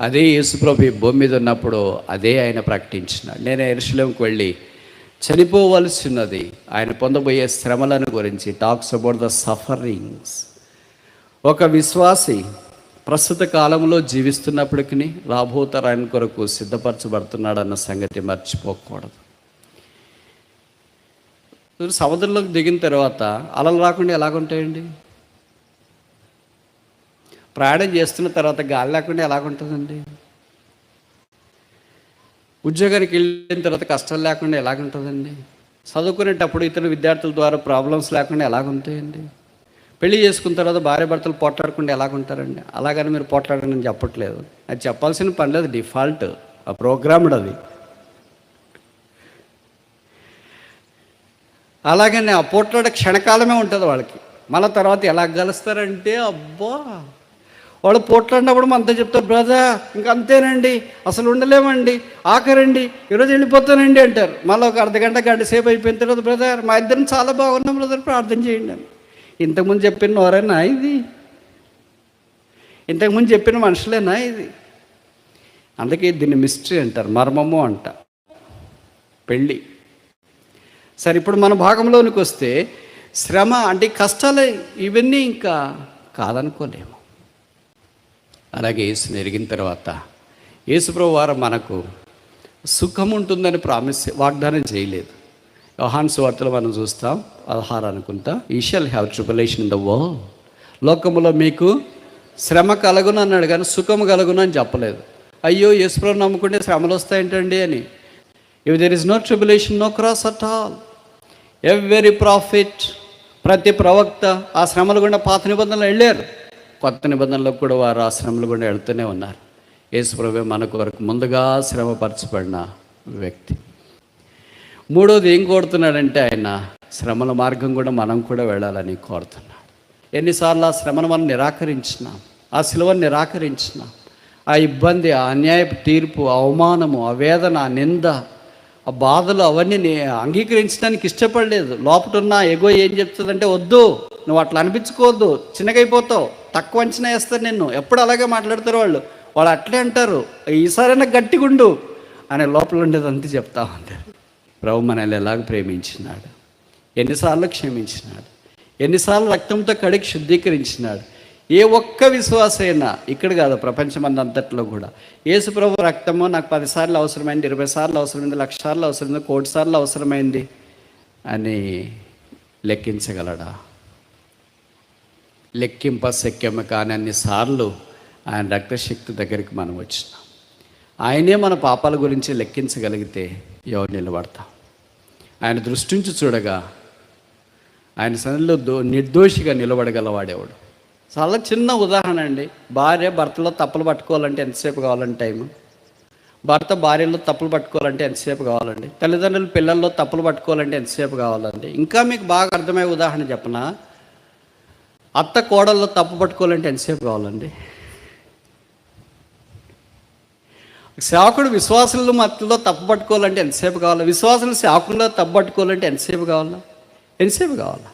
అదే యేసుప్రభు ఈ భూమి మీద ఉన్నప్పుడు అదే ఆయన ప్రకటించినాడు. నేను యెరూషలేముకు వెళ్ళి చనిపోవలసి ఉన్నది, ఆయన పొందబోయే శ్రమలను గురించి టాక్స్ అబౌట్ ద సఫరింగ్స్. ఒక విశ్వాసి ప్రస్తుత కాలంలో జీవిస్తున్నప్పటికీ రాబోతరాయన కొరకు సిద్ధపరచబడుతున్నాడన్న సంగతి మర్చిపోకూడదు. సముద్రంలోకి దిగిన తర్వాత అలలు రాకుండా ఎలాగుంటాయండి? ప్రయాణం చేస్తున్న తర్వాత గాలి లేకుండా ఎలాగుంటుందండి? ఉద్యోగానికి వెళ్ళిన తర్వాత కష్టం లేకుండా ఎలాగుంటుందండి? చదువుకునేటప్పుడు ఇతర విద్యార్థుల ద్వారా ప్రాబ్లమ్స్ లేకుండా ఎలాగుంటాయండి? పెళ్లి చేసుకున్న తర్వాత భార్య భర్తలు పోట్లాడకుండా ఎలాగుంటారండి? అలాగని మీరు పోట్లాడని నేను చెప్పట్లేదు, అది చెప్పాల్సిన పని లేదు, డిఫాల్ట్, ఆ ప్రోగ్రామ్డ్ అది. అలాగనే ఆ పోట్లాడే క్షణకాలమే ఉంటుంది వాళ్ళకి. మళ్ళీ తర్వాత ఎలా కలుస్తారంటే అబ్బా, వాళ్ళు పోట్లాడినప్పుడు మనతో చెప్తారు, బ్రదర్ ఇంకా అంతేనండి, అసలు ఉండలేమండి, ఆఖరండి, ఈరోజు వెళ్ళిపోతానండి అంటారు. మళ్ళీ ఒక గంట సేపు అయిపోయిన తర్వాత, బ్రదర్ మా ఇద్దరిని చాలా బాగున్నాం బ్రదర్, ప్రార్థన చేయండి అని. ఇంతకుముందు చెప్పిన వారేనా ఇది? ఇంతకుముందు చెప్పిన మనుషులేనా ఇది? అందుకే దీన్ని మిస్టరీ అంటారు, మర్మము అంట, పెళ్ళి. సరే, ఇప్పుడు మన భాగంలోనికి వస్తే శ్రమ అంటే కష్టాలు ఇవన్నీ ఇంకా కాదనుకోలేము. అలాగే యేసుని ఎరిగిన తర్వాత యేసుప్రభు వారు మనకు సుఖం ఉంటుందని వాగ్దానం చేయలేదు. యోహాను సువార్తలో మనం చూస్తాం 16 అనుకుంటా, you shall have tribulation in the world, లోకములో మీకు శ్రమ కలుగును అన్నాడు, కానీ సుఖము కలుగును అని చెప్పలేదు. అయ్యో యేసుప్రభుని నమ్ముకుంటే శ్రమలు వస్తాయంటండి అని. If there is no tribulation no cross at all. Every prophet, ప్రతి ప్రవక్త ఆ శ్రమల గుండా పాత నిబంధనలు వెళ్ళారు, కొత్త నిబంధనలో కూడా వారు ఆ శ్రమల గుండా వెళ్తూనే ఉన్నారు. యేసుప్రభువే మనకు వరకు ముందుగా శ్రమపరచబడిన వ్యక్తి. మూడోది ఏం కోరుతున్నాడంటే ఆయన శ్రమల మార్గం కూడా మనం కూడా వెళ్ళాలని కోరుతున్నాడు. ఎన్నిసార్లు ఆ శ్రమను మనం నిరాకరించినాం, ఆ సిలువను నిరాకరించినాం, ఆ ఇబ్బంది, ఆ అన్యాయపు తీర్పు, ఆ అవమానము, ఆ వేదన, ఆ నింద, ఆ బాధలు అవన్నీ అంగీకరించడానికి ఇష్టపడలేదు. లోపటున్న ఎగో ఏం చెప్తుందంటే, వద్దు నువ్వు అట్లా అనిపించుకోవద్దు, చిన్నగైపోతావు, తక్కువ అంచనా వేస్తారు నిన్ను, ఎప్పుడు అలాగే మాట్లాడతారు వాళ్ళు అట్లే అంటారు, ఈసారైనా గట్టిగుండు అనే లోపల ఉండేది అంతే చెప్తా ఉంటారు. ప్రభు మనల్ని ఎలాగ ప్రేమించినాడు, ఎన్నిసార్లు క్షమించినాడు, ఎన్నిసార్లు రక్తంతో కడిగి శుద్ధీకరించినాడు. ఏ ఒక్క విశ్వాసైనా ఇక్కడ కాదు, ప్రపంచమందంతట్లో కూడా యేసు ప్రభు రక్తము నాకు 10 సార్లు అవసరమైంది, 20 సార్లు అవసరమైంది, 1,00,000 సార్లు అవసరమైంది, 1,00,00,000 సార్లు అవసరమైంది అని లెక్కించగలడా? లెక్కింపశక్యము కాని అన్నిసార్లు ఆయన రక్తశక్తి దగ్గరికి మనం వచ్చినాం. ఆయనే మన పాపాల గురించి లెక్కించగలిగితే ఎవరు నిలబడతాం? ఆయన దృష్టి నుంచి చూడగా ఆయన సన్నిధిలో నిర్దోషిగా నిలబడగలవాడేవాడు. చాలా చిన్న ఉదాహరణ అండి. భార్య భర్తలో తప్పులు పట్టుకోవాలంటే ఎంతసేపు కావాలండి టైము? భర్త భార్యలో తప్పులు పట్టుకోవాలంటే ఎంతసేపు కావాలండి? తల్లిదండ్రులు పిల్లల్లో తప్పులు పట్టుకోవాలంటే ఎంతసేపు కావాలండి? ఇంకా మీకు బాగా అర్థమయ్యే ఉదాహరణ చెప్పనా, అత్త కోడల్లో తప్పు పట్టుకోవాలంటే ఎంతసేపు కావాలండి? సేవకుడు విశ్వాసుల మధ్యలో తప్పు పట్టుకోవాలంటే ఎంతసేపు కావాలి? విశ్వాసులు సేవకుల్లో తప్పు పట్టుకోవాలంటే ఎంతసేపు కావాలా?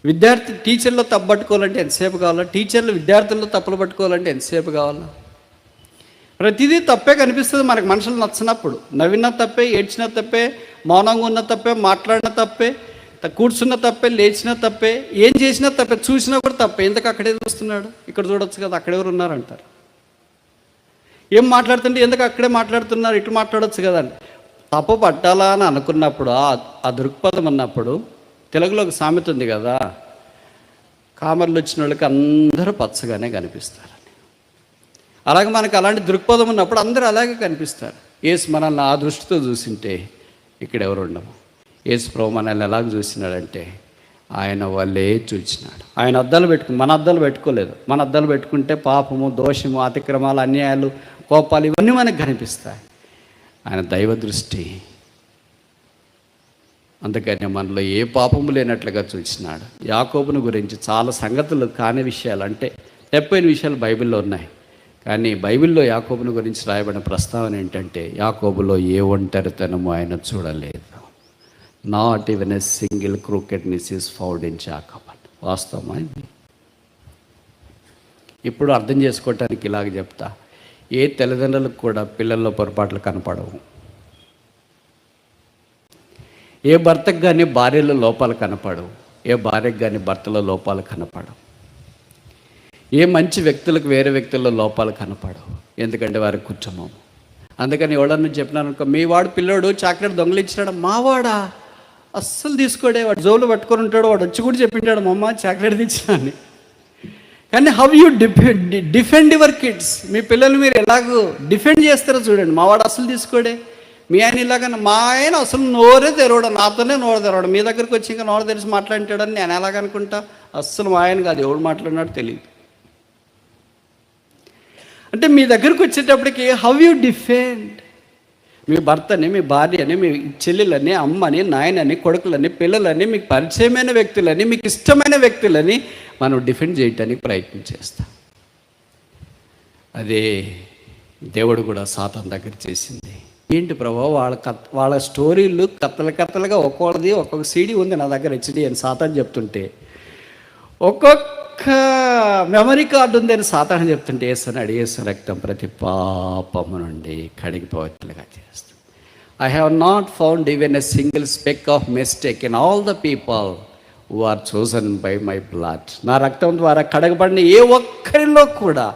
విద్యార్థి టీచర్లో తప్పు పట్టుకోవాలంటే ఎంతసేపు కావాలా? టీచర్లు విద్యార్థుల్లో తప్పులు పట్టుకోవాలంటే ఎంతసేపు కావాలా? ప్రతిదీ తప్పే కనిపిస్తుంది మనకు, మనుషులు నచ్చినప్పుడు. నవ్విన తప్పే, ఏడ్చిన తప్పే, మౌనంగా ఉన్న తప్పే, మాట్లాడిన తప్పే, కూర్చున్న తప్పే, లేచిన తప్పే, ఏం చేసినా తప్పే, చూసినా కూడా తప్పే. ఎందుకు అక్కడే చూస్తున్నాడు, ఇక్కడ చూడొచ్చు కదా, అక్కడెవరు ఉన్నారంటారు. ఏం మాట్లాడుతుంటే ఎందుకు అక్కడే మాట్లాడుతున్నారు, ఇటు మాట్లాడవచ్చు కదండి. తప్పు పట్టాలా అని అనుకున్నప్పుడు, ఆ దృక్పథం ఉన్నప్పుడు, తెలుగులో ఒక సామెత ఉంది కదా, కామర్లు వచ్చిన వాళ్ళకి అందరూ పచ్చగానే కనిపిస్తారని. అలాగే మనకు అలాంటి దృక్పథం ఉన్నప్పుడు అందరూ అలాగే కనిపిస్తారు. యేసు మనల్ని ఆ దృష్టితో చూసింటే ఇక్కడ ఎవరు ఉండము. యేసు ప్రభు మనల్ని ఎలాగ చూసినాడంటే ఆయన వాళ్ళే చూసినాడు. ఆయన అద్దాలు మన అద్దాలు పెట్టుకోలేదు. మన అద్దాలు పెట్టుకుంటే పాపము, దోషము, అతిక్రమాలు, అన్యాయాలు, కోపాలు ఇవన్నీ మనకు కనిపిస్తాయి. ఆయన దైవ దృష్టి, అందుకని మనలో ఏ పాపము లేనట్లుగా చూసినాడు. యాకోబును గురించి చాలా సంగతులు కాని విషయాలు, అంటే చెప్పైన విషయాలు బైబిల్లో ఉన్నాయి. కానీ బైబిల్లో యాకోబును గురించి రాయబడిన ప్రస్తావన ఏంటంటే, యాకోబులో ఏ ఒంటరితనము ఆయన చూడలేదు. Not even a single crookedness is found in Jacob. వాస్తవమా? ఇప్పుడు అర్థం చేసుకోవటానికి ఇలాగ చెప్తా. ఏ తల్లిదండ్రులకు కూడా పిల్లల్లో పొరపాట్లు కనపడవు. ఏ భర్తకు కానీ భార్యలో లోపాలు కనపడవు. ఏ భార్యకు కానీ భర్తలో లోపాలు కనపడవు. ఏ మంచి వ్యక్తులకు వేరే వ్యక్తుల్లో లోపాలు కనపడవు. ఎందుకంటే వారి కుటుంబం. అందుకని ఎవడన్నా చెప్పినాను అనుకో, మీ వాడు పిల్లోడు చాక్లెట్ దొంగలించినాడు, మావాడా అస్సలు తీసుకోడే, వాడు జోలు పట్టుకొని ఉంటాడు, వాడు వచ్చి కూడా చెప్పింటాడు మా అమ్మ చాక్లెట్ తెచ్చినా అని. కానీ how you defend your kids, మీ పిల్లలు మీరు ఎలాగో డిఫెండ్ చేస్తారో చూడండి. మా వాడు అసలు తీసుకోడే, మీ ఆయన ఇలాగన్నా, మా ఆయన అసలు నోరే తెరవడం, నాతోనే నోరు తెరవడం, మీ దగ్గరికి వచ్చి ఇంకా నోరు తెరిచి మాట్లాంటాడని నేను ఎలాగనుకుంటా. అస్సలు మా ఆయన కాదు, ఎవడు మాట్లాడినాడు తెలియదు. అంటే మీ దగ్గరకు వచ్చేటప్పటికి హౌ యూ డిఫెండ్ మీ భర్తని, మీ భార్యని, మీ చెల్లెలని, అమ్మని, నాయనని, కొడుకులని, పిల్లలని, మీకు పరిచయమైన వ్యక్తులని, మీకు ఇష్టమైన వ్యక్తులని మనం డిఫెండ్ చేయటానికి ప్రయత్నం చేస్తాం. అదే దేవుడు కూడా సాతాను దగ్గర చేసింది. ఏంటి ప్రభు, వాళ్ళ స్టోరీలు కత్తలుగా ఒక్కొక్కది ఒక్కొక్క సీడీ ఉంది నా దగ్గర, హెచ్డి అని సాతాను చెప్తుంటే, ఒక్కొక్క మెమరీ కార్డు ఉంది అని సాతాను చెప్తుంటే, వేస్తున్నాడు యేసు రక్తం ప్రతి పాపము నుండి కడిగిపోయేట్లుగా చేస్తాం. I have not found even a single speck of mistake in all the people who are chosen by my blood. నా రక్తం ద్వారా కడగబడిన ఏ ఒక్కరిలో కూడా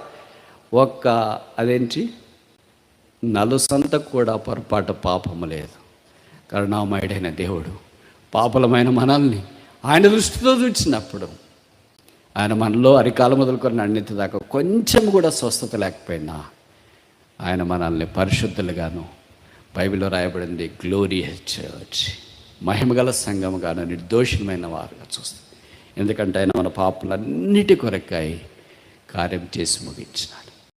అదేంటి నలుసంత కూడా పొరపాటు పాపము లేదు. కరుణామయుడైన దేవుడు పాపలమైన మనల్ని ఆయన దృష్టితో చూచినప్పుడు, ఆయన మనలో అరికాల మొదలుకొని అన్నిటి దాకా కొంచెం కూడా స్వస్థత లేకపోయినా ఆయన మనల్ని పరిశుద్ధులుగాను, బైబిల్లో రాయబడింది గ్లోరియస్ చర్చ్, మహిమగల సంఘముగాను, నిర్దోషమైన వారుగా చూస్తాం. ఎందుకంటే ఆయన మన పాపలన్నిటి కొరకై కార్యం చేసి ముగించినాడు.